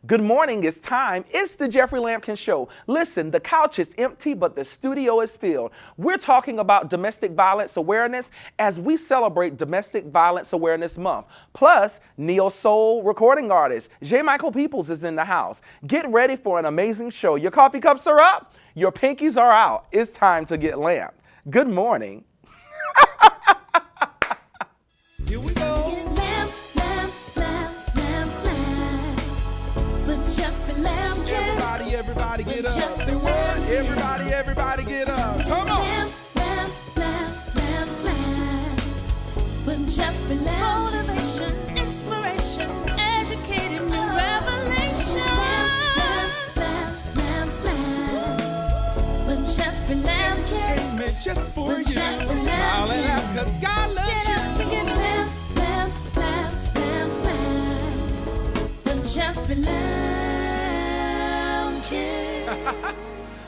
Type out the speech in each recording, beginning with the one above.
Good morning, it's time. It's the Jeffrey Lampkin Show. Listen, the couch is empty, but the studio is filled. We're talking about domestic violence awareness as we celebrate Domestic Violence Awareness Month. Plus, neo-soul recording artist J. Michael Peoples is in the house. Get ready for an amazing show. Your coffee cups are up, your pinkies are out. It's time to get lamped. Good morning. Here we go. Jeffrey Lampkin. Everybody get up. Say what? Everybody get up. Come on. With Jeffrey Lampkin. Motivation, inspiration, educating new revelation. With Jeffrey Lampkin. Entertainment just for you. Smiling out 'cause God loves you. Get up, with Jeffrey Lampkin.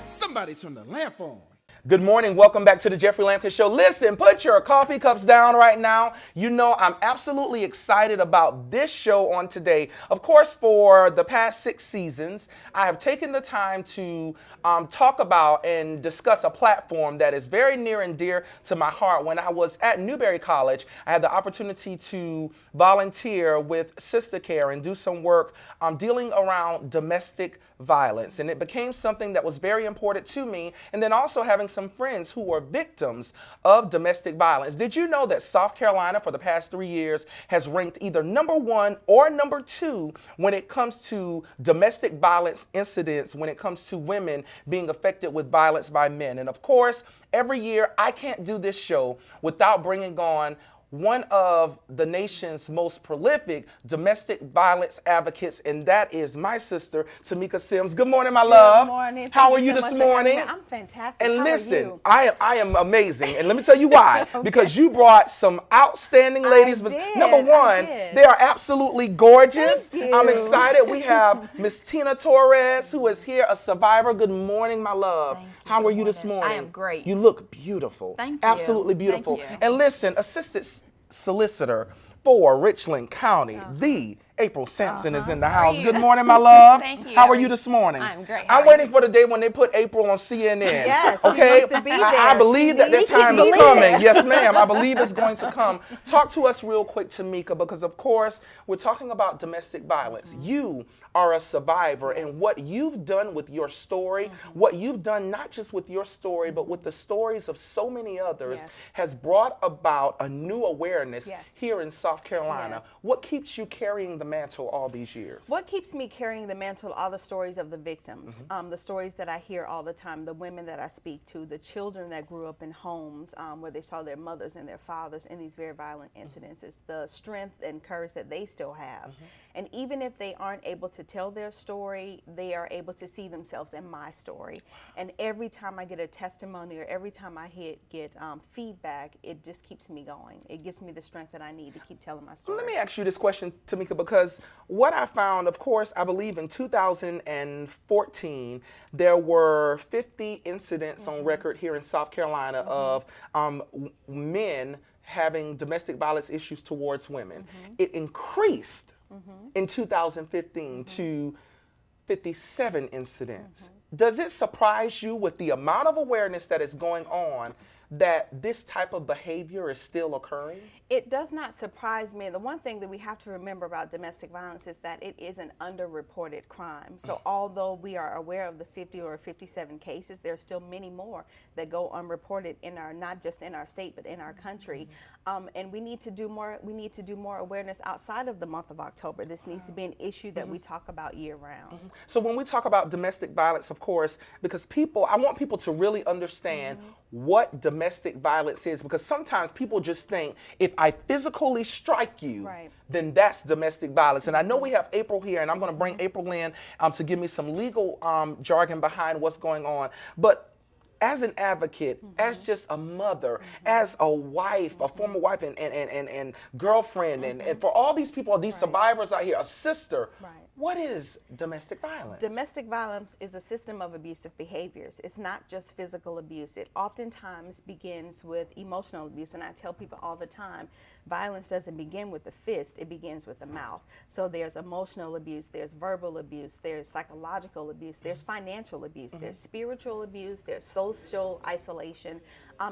Somebody turn the lamp on. Good morning. Welcome back to the Jeffrey Lampkin Show. Listen, put your coffee cups down right now. You know, I'm absolutely excited about this show on today. Of course, for the past 6 seasons, I have taken the time to talk about and discuss a platform that is very near and dear to my heart. When I was at Newberry College, I had the opportunity to volunteer with Sister Care and do some work dealing around domestic violence. And it became something that was very important to me. And then also having some friends who were victims of domestic violence. Did you know that South Carolina for the past 3 years has ranked either #1 or #2 when it comes to domestic violence incidents, when it comes to women being affected with violence by men? And of course, every year I can't do this show without bringing on one of the nation's most prolific domestic violence advocates, and that is my sister, Tamika Sims. Good morning, my love. Good morning. How are you this morning? I'm fantastic. And How listen, are you? I am amazing, and let me tell you why. Okay. Because you brought some outstanding ladies. I did, Number one, I did. they are absolutely gorgeous. Thank you. I'm excited. We have Miss Tina Torres, who is here, a survivor. Good morning, my love. Thank you. How Good are you this morning. morning? I am great. You look beautiful. Thank you. Absolutely beautiful. Thank you. And listen, assistant solicitor for Richland County, the April Sampson is in the house. you? Good morning, my love. Thank you. How are you this morning? I'm great. How I'm are waiting you? for the day when they put April on CNN. Yes, she okay. wants to be I there. believe that their She time is needs to be coming. there. Yes, ma'am. I believe it's going to come. Talk to us real quick, Tamika, because of course we're talking about domestic violence. You are a survivor, and what you've done with your story, what you've done not just with your story, but with the stories of so many others, has brought about a new awareness here in South Carolina. Yes. What keeps you carrying the mantle all these years? What keeps me carrying the mantle are the stories of the victims, the stories that I hear all the time, the women that I speak to, the children that grew up in homes where they saw their mothers and their fathers in these very violent incidents. It's the strength and courage that they still have. And even if they aren't able to tell their story, they are able to see themselves in my story. And every time I get a testimony or every time I get feedback, it just keeps me going. It gives me the strength that I need to keep telling my story. Let me ask you this question, Tamika, because what I found, of course, I believe in 2014, there were 50 incidents on record here in South Carolina of men having domestic violence issues towards women. It increased in 2015 to 57 incidents. Does it surprise you with the amount of awareness that is going on that this type of behavior is still occurring? It does not surprise me. The one thing that we have to remember about domestic violence is that it is an underreported crime. So although we are aware of the 50 or 57 cases, there are still many more that go unreported in our, not just in our state, but in our country. And we need to do more. We need to do more awareness outside of the month of October. This needs to be an issue that we talk about year round. So when we talk about domestic violence, of course, because I want people to really understand what domestic violence is, because sometimes people just think if I physically strike you, then that's domestic violence. And I know we have April here, and I'm going to bring April in to give me some legal jargon behind what's going on. But as an advocate, as just a mother, as a wife, a former wife and girlfriend, and for all these people, these survivors out here, a sister, What is domestic violence? Domestic violence is a system of abusive behaviors. It's not just physical abuse. It oftentimes begins with emotional abuse. And I tell people all the time, violence doesn't begin with the fist, it begins with the mouth. So there's emotional abuse, there's verbal abuse, there's psychological abuse, there's financial abuse, there's spiritual abuse, there's social isolation.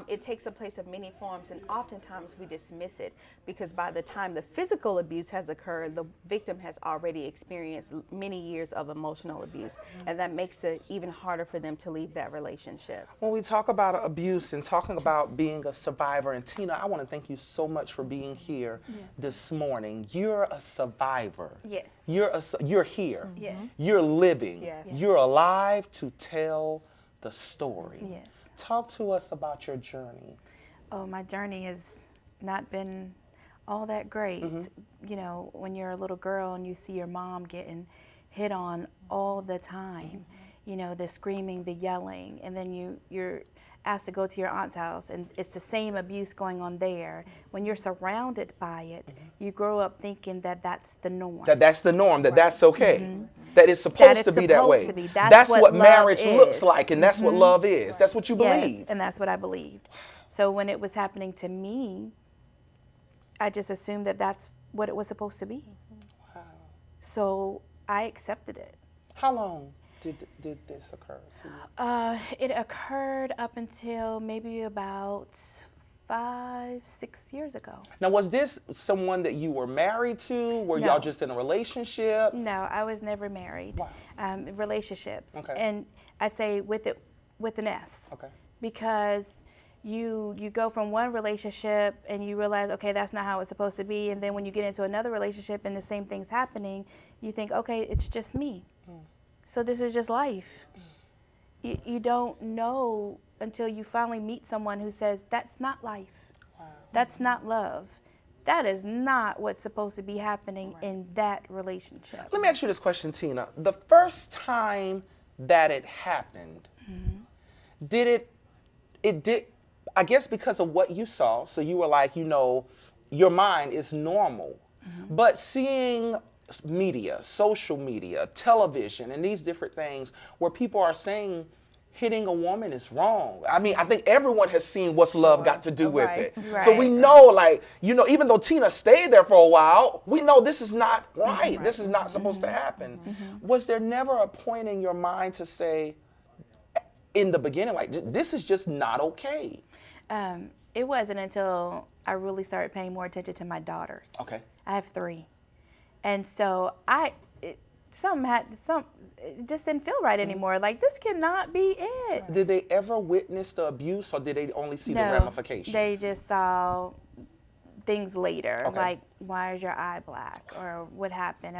It takes a place of many forms, and oftentimes we dismiss it because by the time the physical abuse has occurred, the victim has already experienced many years of emotional abuse, and that makes it even harder for them to leave that relationship. When we talk about abuse and talking about being a survivor, and Tina, I want to thank you so much for being here this morning. You're a survivor. Yes. You're here. Yes. You're living. Yes. You're alive to tell the story. Yes. Talk to us about your journey. Oh, my journey has not been all that great. You know, when you're a little girl and you see your mom getting hit on all the time, you know, the screaming, the yelling, and then you're asked to go to your aunt's house and it's the same abuse going on there. When you're surrounded by it, you grow up thinking that that's the norm. That's the norm, that's okay. That it's supposed to be that way. That's what marriage looks like, and that's what love is. That's what you believe. Yes, and that's what I believed. So when it was happening to me, I just assumed that that's what it was supposed to be. Wow. So I accepted it. How long did this occur to you? It occurred up until maybe about 5-6 years ago. Now, was this someone that you were married to? Were No. y'all just in a relationship? No, I was never married. Wow. Relationships. Okay. And I say with an S. Okay. Because you go from one relationship and you realize, okay, that's not how it's supposed to be. And then when you get into another relationship and the same thing's happening, you think, okay, it's just me. So this is just life. You don't know until you finally meet someone who says, that's not life. Wow. That's not love. That is not what's supposed to be happening in that relationship. Let me ask you this question, Tina. The first time that it happened, did it, I guess because of what you saw, so you were like, you know, your mind is normal. But seeing media, social media, television, and these different things where people are saying hitting a woman is wrong. I mean, I think everyone has seen What's Love Got to Do with it. So we know, like, you know, even though Tina stayed there for a while, we know this is not right. This is not supposed to happen. Was there never a point in your mind to say, in the beginning, like, this is just not okay? It wasn't until I really started paying more attention to my daughters. Okay. I have 3. And so it just didn't feel right anymore. Like, this cannot be it. Did they ever witness the abuse, or did they only see the ramifications? They just saw things later, Okay. like, why is your eye black, or what happened?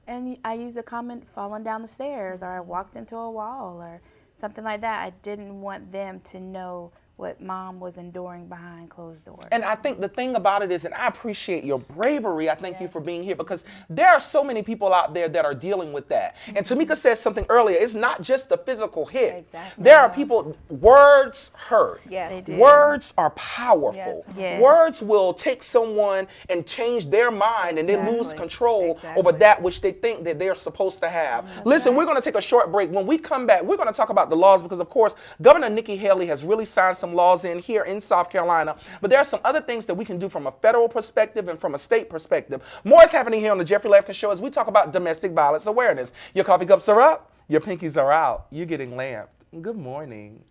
And I used a comment, falling down the stairs, or I walked into a wall, or something like that. I didn't want them to know what mom was enduring behind closed doors. And I think the thing about it is, and I appreciate your bravery, I thank you for being here, because there are so many people out there that are dealing with that. And Tamika said something earlier, it's not just the physical hit. Exactly. There are people, words hurt. Yes. They do. Words are powerful. Yes. Yes. Words will take someone and change their mind, and they lose Exactly. control Exactly. over that which they think that they're supposed to have. Listen, we're going to take a short break. When we come back, we're going to talk about the laws, because of course, Governor Nikki Haley has really signed some laws in here in South Carolina, but there are some other things that we can do from a federal perspective and from a state perspective. More is happening here on the Jeffrey Lampkin Show as we talk about domestic violence awareness. Your coffee cups are up, your pinkies are out, you're getting lamped. Good morning.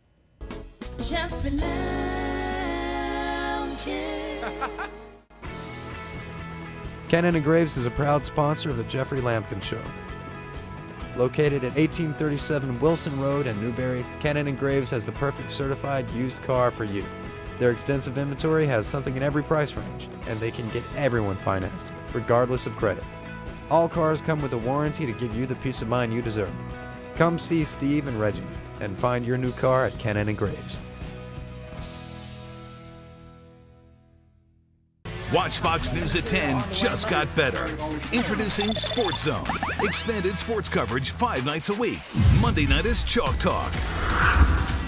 Jeffrey Lampkin. Cannon and Graves is a proud sponsor of the Jeffrey Lampkin Show. Located at 1837 Wilson Road in Newberry, Cannon and Graves has the perfect certified used car for you. Their extensive inventory has something in every price range, and they can get everyone financed, regardless of credit. All cars come with a warranty to give you the peace of mind you deserve. Come see Steve and Reggie and find your new car at Cannon and Graves. Watch Fox News at 10 just got better. Introducing Sports Zone. Expanded sports coverage 5 nights a week. Monday night is Chalk Talk.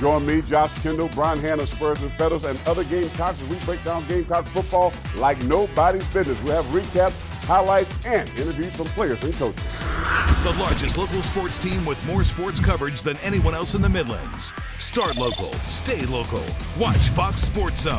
Join me, Josh Kendall, Brian Hanna, Spurs and Feathers, and other Gamecocks as we break down Gamecock football like nobody's business. We have recaps, highlights, and interviews from players and coaches. The largest local sports team with more sports coverage than anyone else in the Midlands. Start local, stay local. Watch Fox Sports Zone.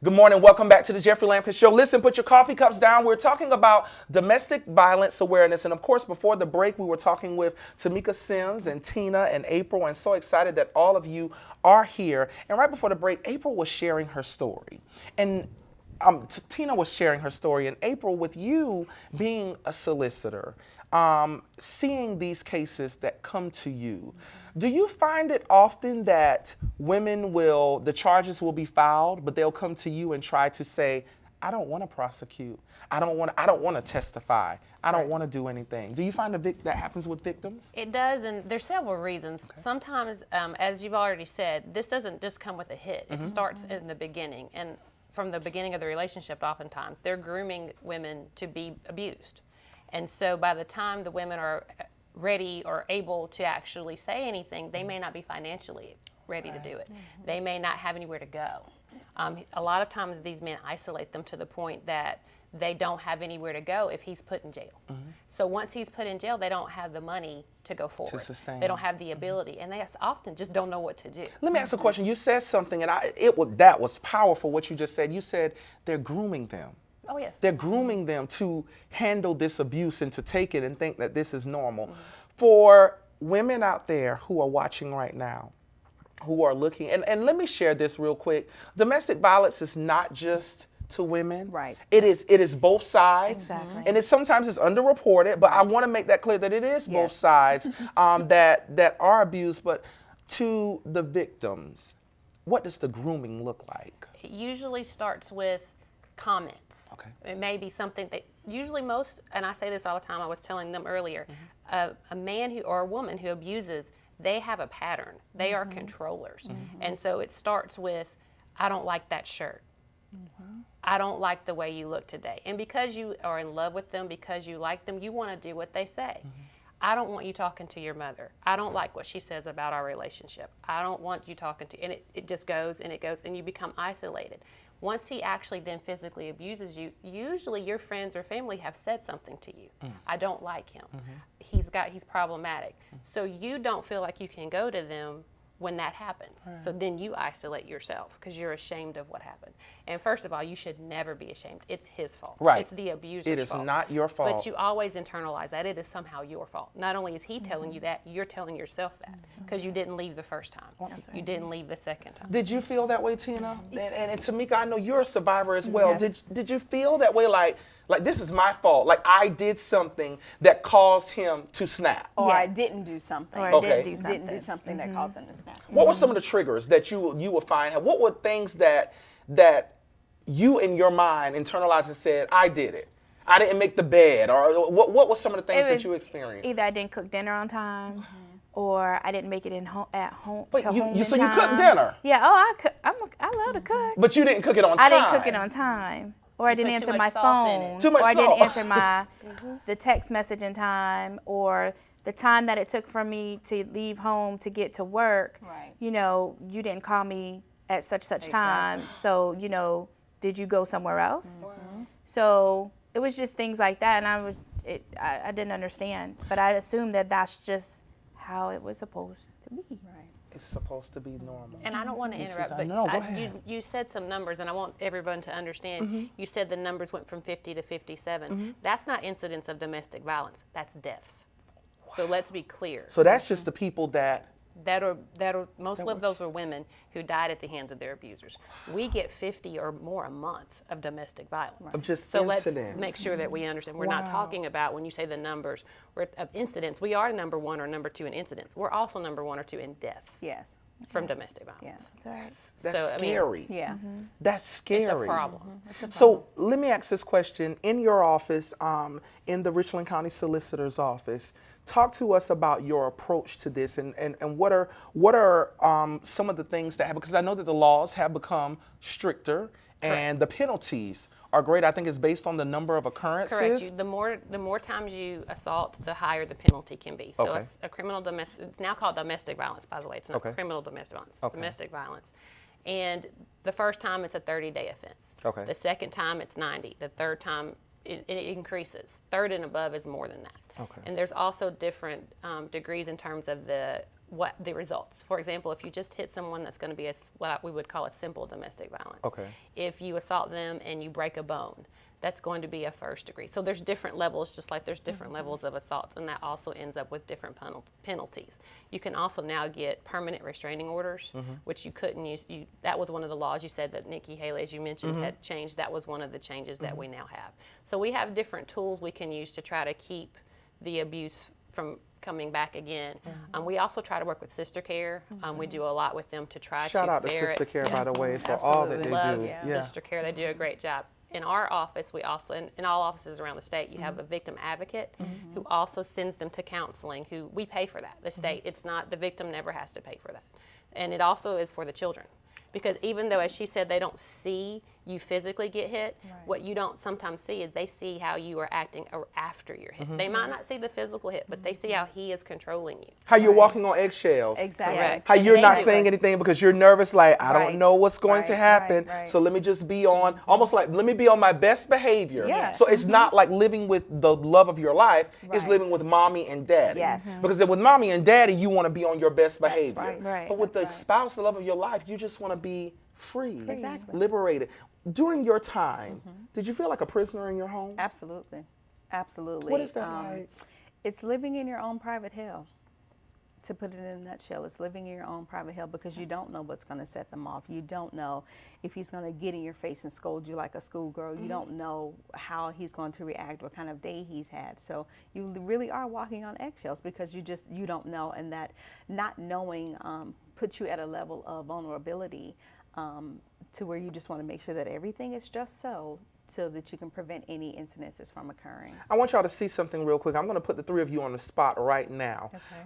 Good morning. Welcome back to the Jeffrey Lampkin Show. Listen, put your coffee cups down. We're talking about domestic violence awareness. And of course, before the break, we were talking with Tamika Sims and Tina and April. And so excited that all of you are here. And right before the break, April was sharing her story. And Tina was sharing her story. And April, with you being a solicitor, seeing these cases that come to you, do you find it often that women the charges will be filed, but they'll come to you and try to say, I don't want to prosecute. I don't want to testify. I don't want to do anything. Do you find that happens with victims? It does, and there's several reasons. Okay. Sometimes, as you've already said, this doesn't just come with a hit. It starts in the beginning, and from the beginning of the relationship, oftentimes, they're grooming women to be abused. And so by the time the women are ready or able to actually say anything, they may not be financially ready to do it. They may not have anywhere to go. A lot of times these men isolate them to the point that they don't have anywhere to go if he's put in jail. So once he's put in jail, they don't have the money to go forward. They don't have the ability, and they often just don't know what to do. Let me ask a question. You said something, and that was powerful, what you just said. You said they're grooming them. Oh, yes. They're grooming them to handle this abuse and to take it and think that this is normal. For women out there who are watching right now, who are looking, and let me share this real quick. Domestic violence is not just to women. Right. It is both sides. Exactly. And sometimes it's underreported, but I want to make that clear that it is both sides that are abused. But to the victims, what does the grooming look like? It usually starts with comments. Okay. It may be something that usually most, and I say this all the time, I was telling them earlier, a man or a woman who abuses, they have a pattern. They are controllers. And so it starts with, I don't like that shirt. I don't like the way you look today. And because you are in love with them, because you like them, you want to do what they say. I don't want you talking to your mother. I don't like what she says about our relationship. I don't want you talking to, and it just goes and it goes, and you become isolated. Once he actually then physically abuses you, usually your friends or family have said something to you. I don't like him. He's problematic. So you don't feel like you can go to them when that happens. So then you isolate yourself because you're ashamed of what happened. And first of all, you should never be ashamed. It's his fault. It's the abuser's fault. It is not your fault. But you always internalize that. It is somehow your fault. Not only is he telling you that, you're telling yourself that because you didn't leave the first time. You didn't leave the second time. Did you feel that way, Tina? And Tamika, I know you're a survivor as well. Did you feel that way, like this is my fault, like I did something that caused him to snap? Or I didn't do something. Or I didn't do something that caused him to snap. What were some of the triggers that you would find? What were things that you in your mind internalized and said, I did it? I didn't make the bed, or what were some of the things that you experienced? Either I didn't cook dinner on time, or I didn't make it at home. Wait, to home so in you time. cooked dinner? Yeah. Oh, I love to cook. But you didn't cook it on time. I didn't cook it on time, or I didn't answer my phone, Too much or I didn't salt. answer the text message in time, or the time that it took for me to leave home to get to work. Right. You know, you didn't call me at such time, so did you go somewhere else? So it was just things like that, and I didn't understand, but I assumed that that's just how it was supposed to be. Right. It's supposed to be normal. And I don't want to interrupt, but No, go ahead. you said some numbers, and I want everyone to understand. You said the numbers went from 50 to 57. That's not incidents of domestic violence. That's deaths. Wow. So let's be clear. So that's just the people that most of those were women who died at the hands of their abusers. We get 50 or more a month of domestic violence. Of just so incidents. let's make sure that we understand. We're not talking about, when you say the numbers of incidents, we are number 1 or number 2 in incidents. We're also number 1 or 2 in deaths. Yes. From domestic violence. Yeah. That's right. That's scary. Yeah. That's scary. It's a problem. So let me ask this question. In your office, in the Richland County Solicitor's office, talk to us about your approach to this and what are some of the things that have, because I know that the laws have become stricter and the penalties are great. I think it's based on the number of occurrences. Correct. The more times you assault, the higher the penalty can be. So it's a criminal domestic. It's now called domestic violence, by the way. It's not criminal domestic violence. Domestic violence. And the first time it's a 30-day offense. The second time it's 90. The third time it increases. Third and above is more than that. Okay. And there's also different degrees in terms of the results. For example, if you just hit someone, that's going to be what we would call a simple domestic violence. Okay. If you assault them and you break a bone, that's going to be a first degree. So there's different levels, just like there's different levels of assaults, and that also ends up with different penalties. You can also now get permanent restraining orders, which you couldn't use. That was one of the laws you said that Nikki Haley, as you mentioned, had changed. That was one of the changes that we now have. So we have different tools we can use to try to keep the abuse from coming back again. We also try to work with Sister Care. We do a lot with them to try Shout to out to Sister Care, by the way, for all that they love do. Sister Care. They do a great job. In our office, we also, in all offices around the state, you have a victim advocate who also sends them to counseling, who we pay for that. The state, it's not, the victim never has to pay for that. And it also is for the children. Because even though, as she said, they don't see you physically get hit, what you don't sometimes see is they see how you are acting after you're hit. They might not see the physical hit, but they see how he is controlling you. How you're walking on eggshells. Exactly. Correct. How you're not They- saying anything because you're nervous, like, I don't Right. know what's going to Right, happen, right, right. so let me just be on, almost like, let me be on my best behavior. Yes. So it's not like living with the love of your life, it's Right. living with mommy and daddy. Yes. Because with mommy and daddy, you want to be on your best behavior. right. Right. But with the That's right. spouse, the love of your life, you just want to be free, Exactly. liberated. During your time, did you feel like a prisoner in your home? Absolutely. Absolutely. What is that like? It's living in your own private hell. To put it in a nutshell, it's living in your own private hell because you don't know what's going to set them off. You don't know if he's going to get in your face and scold you like a schoolgirl. You don't know how he's going to react, what kind of day he's had. So you really are walking on eggshells because you don't know, and that not knowing puts you at a level of vulnerability to where you just want to make sure that everything is just so that you can prevent any incidences from occurring. I want y'all to see something real quick. I'm going to put the three of you on the spot right now. Okay.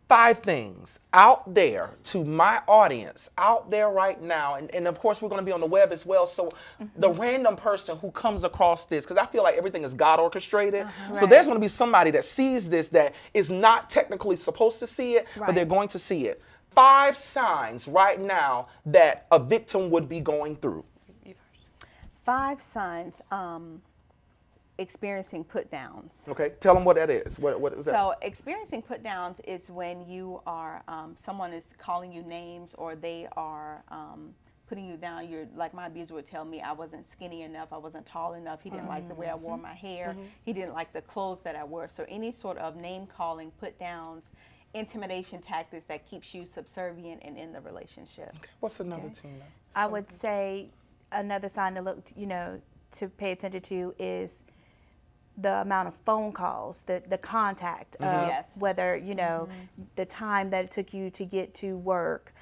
5 things out there to my audience out there right now, and of course we're going to be on the web as well, so the random person who comes across this, because I feel like everything is God orchestrated, so there's going to be somebody that sees this that is not technically supposed to see it, but they're going to see it. 5 signs right now that a victim would be going through. 5 signs experiencing put downs. Okay, tell them what that is. What is that? So experiencing put downs is when you are, someone is calling you names, or they are putting you down. You're like, my abuser would tell me I wasn't skinny enough, I wasn't tall enough, he didn't like the way I wore my hair, he didn't like the clothes that I wore. So any sort of name calling, put downs, intimidation tactics that keeps you subservient and in the relationship. What's another Tina? I would say another sign to look, to pay attention to is the amount of phone calls, the contact of Yes. whether, the time that it took you to get to work,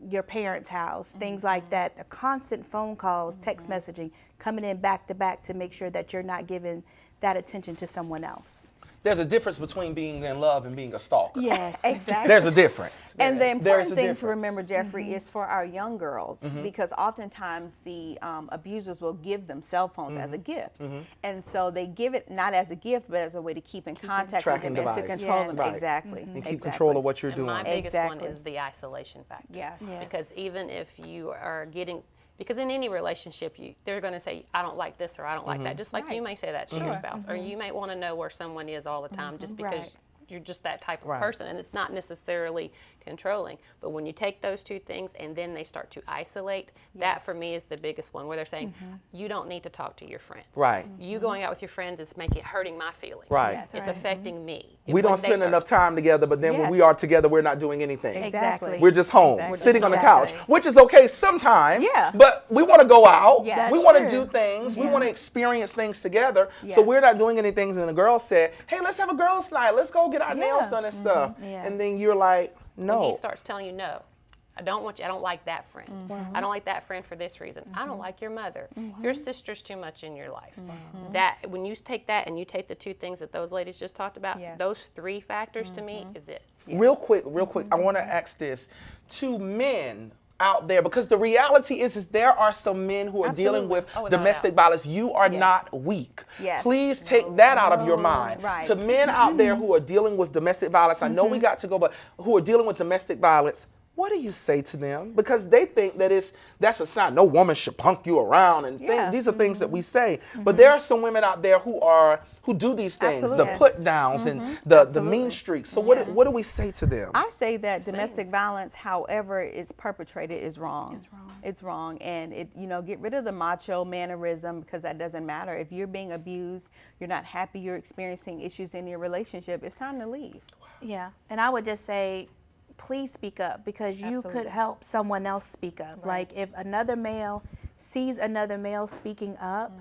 your parents' house, things like that. The constant phone calls, text messaging, coming in back to back to make sure that you're not giving that attention to someone else. There's a difference between being in love and being a stalker. Yes. Exactly. There's a difference. And the There's important a thing difference. to remember, Jeffrey, is for our young girls, because oftentimes the abusers will give them cell phones as a gift. And so they give it not as a gift, but as a way to keep in contact with Tracking them and to device. control Yes. them. Right. Exactly. And keep Exactly. control of what you're And doing. my biggest one Exactly. is the isolation factor. Yes. Yes. Because even if you are getting, because in any relationship, they're going to say, I don't like this or I don't like that. Just like you may say that to your spouse. Or you may want to know where someone is all the time just because Right. you're just that type of Right. person. And it's not necessarily controlling. But when you take those two things and then they start to isolate, that for me is the biggest one, where they're saying, you don't need to talk to your friends. Right. You going out with your friends is hurting my feelings. Right. Yes. It's affecting me. We When don't they spend start- enough time together, but then when Yes. we are together, we're not doing anything. Exactly. We're just home, Exactly. sitting on the couch, Exactly. which is okay sometimes. Yeah. But we want to go out. Yeah. We That's want to true. do things. We want to experience things together. So Yes. we're not doing anything. And the girl said, "Hey, let's have a girls' night. Let's go get our nails done and stuff." And then you're like, When "No." he starts telling you no, I don't want you. I don't like that friend. I don't like that friend for this reason. I don't like your mother. Your sister's too much in your life. That when you take that and you take the two things that those ladies just talked about, Yes. those 3 factors to me is it. Real quick, I want to ask this to men out there, because the reality is there are some men who are dealing Absolutely. with Oh, without domestic doubt. violence. You are Yes. not weak. Yes. Please take that out of your mind. Right. To men out there who are dealing with domestic violence, I know we got to go, but who are dealing with domestic violence, what do you say to them? Because they think that that's a sign. No woman should punk you around, and these are things that we say. But there are some women out there who do these things, Absolutely. the put downs and the mean streaks. So what do we say to them? I say that domestic violence, however it's perpetrated, is wrong. It's wrong. It's wrong, and get rid of the macho mannerism, because that doesn't matter. If you're being abused, you're not happy, you're experiencing issues in your relationship, it's time to leave. Yeah, and I would just say, please speak up, because you could help someone else speak up. Like if another male sees another male speaking up,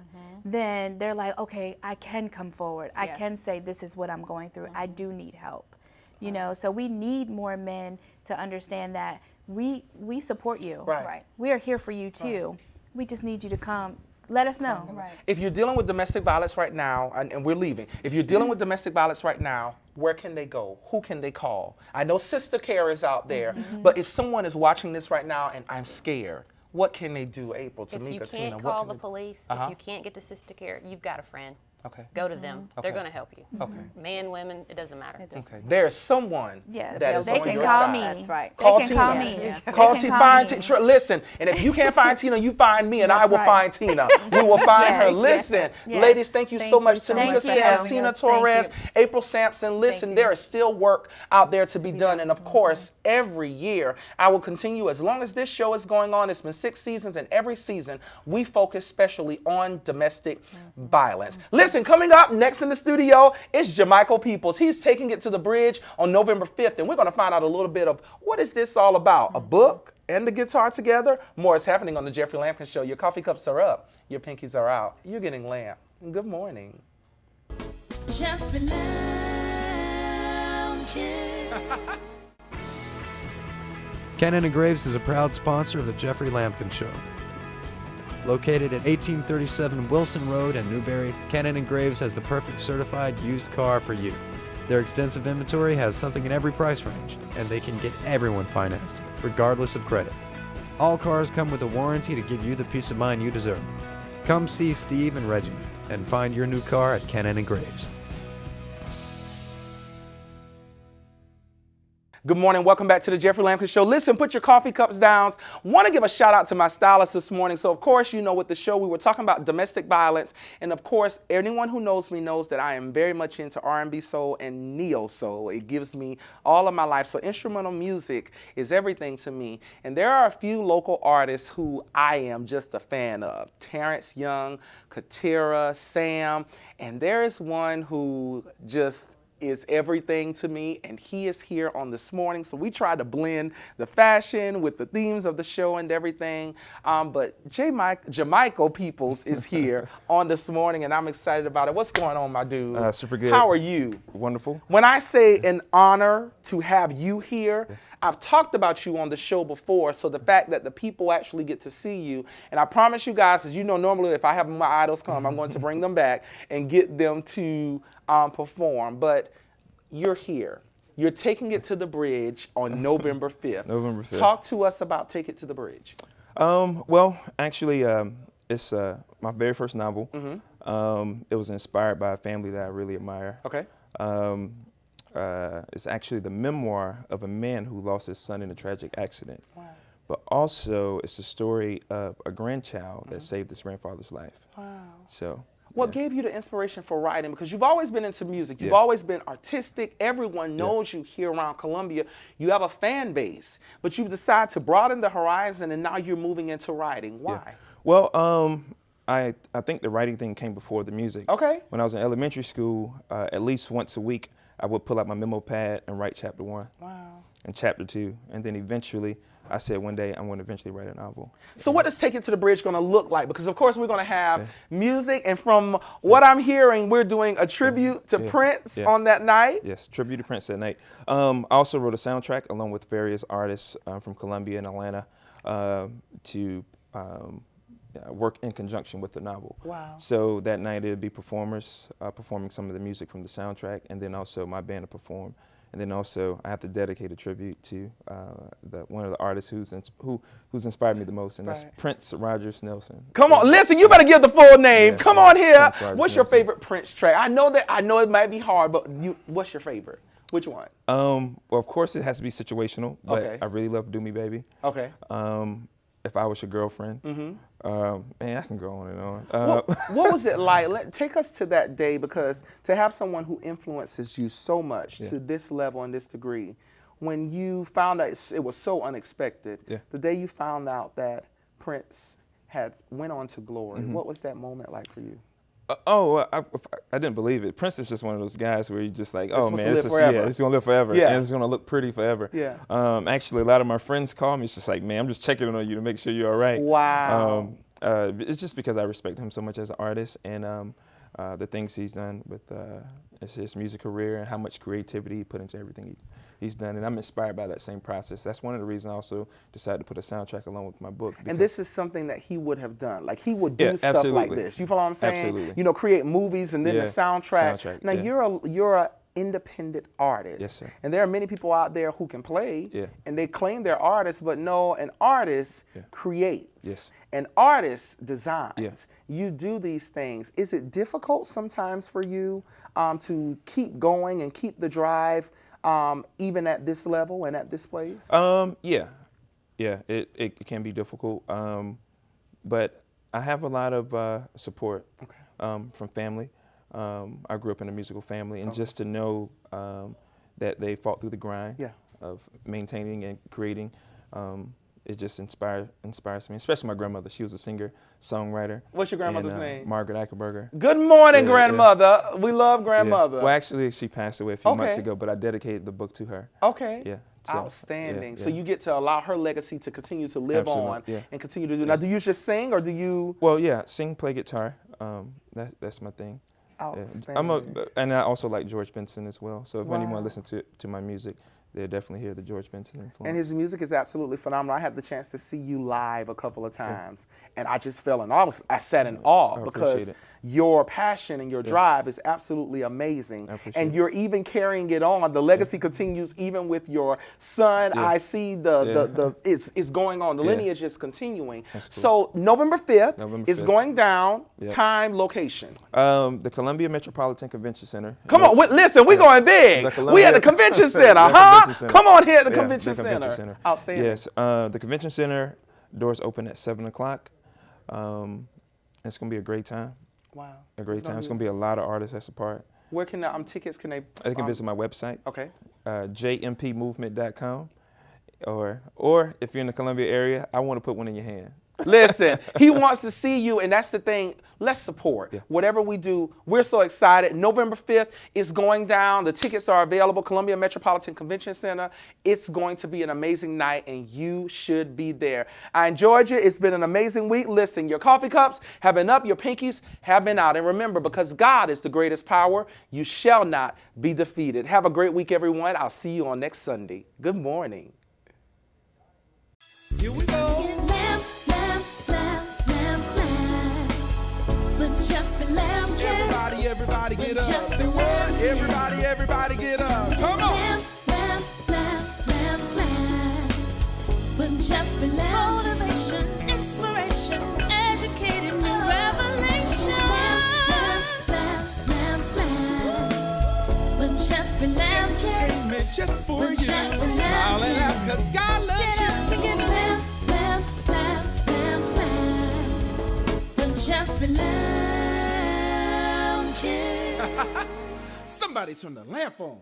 then they're like, okay, I can come forward. I can say this is what I'm going through. I do need help. You know, so we need more men to understand that we support you. Right. We are here for you too. We just need you to come. Let us know. If you're dealing with domestic violence right now, and we're leaving, if you're dealing with domestic violence right now, where can they go? Who can they call? I know Sister Care is out there, but if someone is watching this right now and I'm scared, what can they do, April, Tamika, If you Tina? can't What call can the they do? police, if you can't get to Sister Care, you've got a friend. Okay. Go to them. They're going to help you. Okay. Men, women, it doesn't matter. Okay. There's someone Yes, that is they on can your call side. me. That's right. Call They can Tina. call me. Yeah. Call They can Tina. call Find me. Tina. Listen, and if you can't find Tina, you find me, and I That's will right. find Tina. We will find her. Yes. Listen, Yes. ladies, thank you so much. so Tamika much for Sims, having Tina us. Thank Torres, you. April Sampson. Listen, there is still work out there to be done. And of course, every year, I will continue. As long as this show is going on, it's been 6 seasons, and every season, we focus specially on domestic violence. Listen, coming up next in the studio is Jamichael Peoples. He's taking it to the bridge on November 5th, and we're going to find out a little bit of what is this all about. A book and the guitar together? More is happening on the Jeffrey Lampkin Show. Your coffee cups are up. Your pinkies are out. You're getting lamp. Good morning. Jeffrey Lampkin. Cannon & Graves is a proud sponsor of the Jeffrey Lampkin Show. Located at 1837 Wilson Road in Newberry, Cannon & Graves has the perfect certified used car for you. Their extensive inventory has something in every price range, and they can get everyone financed, regardless of credit. All cars come with a warranty to give you the peace of mind you deserve. Come see Steve and Reggie and find your new car at Cannon & Graves. Good morning. Welcome back to the Jeffrey Lampkin Show. Listen, put your coffee cups down. Want to give a shout out to my stylist this morning. So, of course, you know, with the show, we were talking about domestic violence. And, of course, anyone who knows me knows that I am very much into R&B soul and neo soul. It gives me all of my life. So, instrumental music is everything to me. And there are a few local artists who I am just a fan of. Terrence Young, Katira, Sam. And there is one who just is everything to me, and he is here on this morning. So we try to blend the fashion with the themes of the show and everything. But Jamichael Peoples is here on this morning, and I'm excited about it. What's going on, my dude? Super good. How are you? Wonderful. When I say an honor to have you here, I've talked about you on the show before, so the fact that the people actually get to see you, and I promise you guys, because you know normally if I have my idols come, I'm going to bring them back and get them to perform. But you're here. You're taking it to the bridge on November 5th. November 5th. Talk to us about Take It to the Bridge. Well, actually, it's my very first novel. It was inspired by a family that I really admire. Okay. It's actually the memoir of a man who lost his son in a tragic accident. Wow. But also, it's a story of a grandchild that saved his grandfather's life. Wow. So. What gave you the inspiration for writing? Because you've always been into music. You've always been artistic. Everyone knows you here around Columbia. You have a fan base. But you've decided to broaden the horizon, and now you're moving into writing. Why? Yeah. Well, I think the writing thing came before the music. Okay. When I was in elementary school, at least once a week, I would pull out my memo pad and write chapter 1. Wow. And chapter 2. And then eventually, I said one day I'm going to eventually write a novel. So what is Take It to the Bridge going to look like? Because, of course, we're going to have music. And from what I'm hearing, we're doing a tribute to Prince on that night. Yes, tribute to Prince that night. I also wrote a soundtrack along with various artists from Columbia and Atlanta to work in conjunction with the novel. Wow. So that night it'd be performers performing some of the music from the soundtrack, and then also my band to perform. And then also I have to dedicate a tribute to one of the artists who's inspired me the most, and that's Prince Rogers Nelson. Come on, listen, you better give the full name. Come on here. Prince Rogers What's your Nelson. favorite Prince track? I know it might be hard, but what's your favorite? Which one? Well, of course, it has to be situational, but Okay. I really love "Do Me, Baby." Okay. If I Was Your Girlfriend. Man, I can go on and on. What was it like? Take us to that day, because to have someone who influences you so much to this level and this degree, when you found out it was so unexpected, the day you found out that Prince had went on to glory, what was that moment like for you? I didn't believe it. Prince is just one of those guys where you just like, oh man, it's gonna live forever, Yeah. and it's gonna look pretty forever. Yeah. Actually, a lot of my friends call me. It's just like, man, I'm just checking on you to make sure you're all right. Wow. It's just because I respect him so much as an artist, and the things he's done with his music career and how much creativity he put into everything he's done, and I'm inspired by that same process. That's one of the reasons I also decided to put a soundtrack along with my book. And this is something that he would have done. Like, he would do stuff absolutely. like this. You follow what I'm saying? Absolutely. You know, create movies and then the soundtrack. Now, you're a independent artist. Yes, sir. And there are many people out there who can play, Yeah. and they claim they're artists, but no, an artist creates. Yes. An artist designs. Yeah. You do these things. Is it difficult sometimes for you to keep going and keep the drive, even at this level and at this place? Yeah, it can be difficult, but I have a lot of support from family. I grew up in a musical family, and just to know that they fought through the grind of maintaining and creating, it just inspires me, especially my grandmother. She was a singer, songwriter. What's your grandmother's name? Margaret Eichelberger. Good morning, grandmother. We love grandmother. Yeah. Well, actually, she passed away a few months ago, but I dedicated the book to her. Okay. Yeah. Outstanding. So you get to allow her legacy to continue to live on and continue to do. Now, do you just sing, or do you? Well, yeah, sing, play guitar. That's my thing. Outstanding. And I also like George Benson as well. So if anyone listens to my music, they'll definitely hear the George Benson influence. And his music is absolutely phenomenal. I had the chance to see you live a couple of times, and I just fell in awe. I sat in awe because your passion and your drive is absolutely amazing. And you're even carrying it on. The legacy continues even with your son. I see it's going on. The lineage is continuing. Cool. So November 5th is going down. Time, location. The Columbia Metropolitan Convention Center. Come on, listen, we're going big. We at the convention center, huh? Come on here at the convention center. Outstanding. Yes, the convention center doors open at 7 o'clock. It's going to be a great time. Wow. A great time. It's going to be a lot of artists that's a part. Where can tickets can they? They can visit my website. Okay. jmpmovement.com. Or if you're in the Columbia area, I want to put one in your hand. Listen, he wants to see you, and that's the thing. Let's support. Whatever we do, we're so excited. November 5th is going down. The tickets are available, Columbia Metropolitan Convention Center. It's going to be an amazing night, and you should be there. I enjoyed you. It's been an amazing week. Listen, your coffee cups have been up, your pinkies have been out. And remember, because God is the greatest power, you shall not be defeated. Have a great week, everyone. I'll see you on next Sunday. Good morning. Here we go. Jeffrey Lampkin. Everybody get up. Say what? Everybody get up. Come on. When Jeffrey Lampkin. Motivation, inspiration, educated new revelation. When Jeffrey Lampkin. Entertainment just for you. Smile and laugh 'cause God loves you. Jeffrey Lampkin. Somebody turn the lamp on.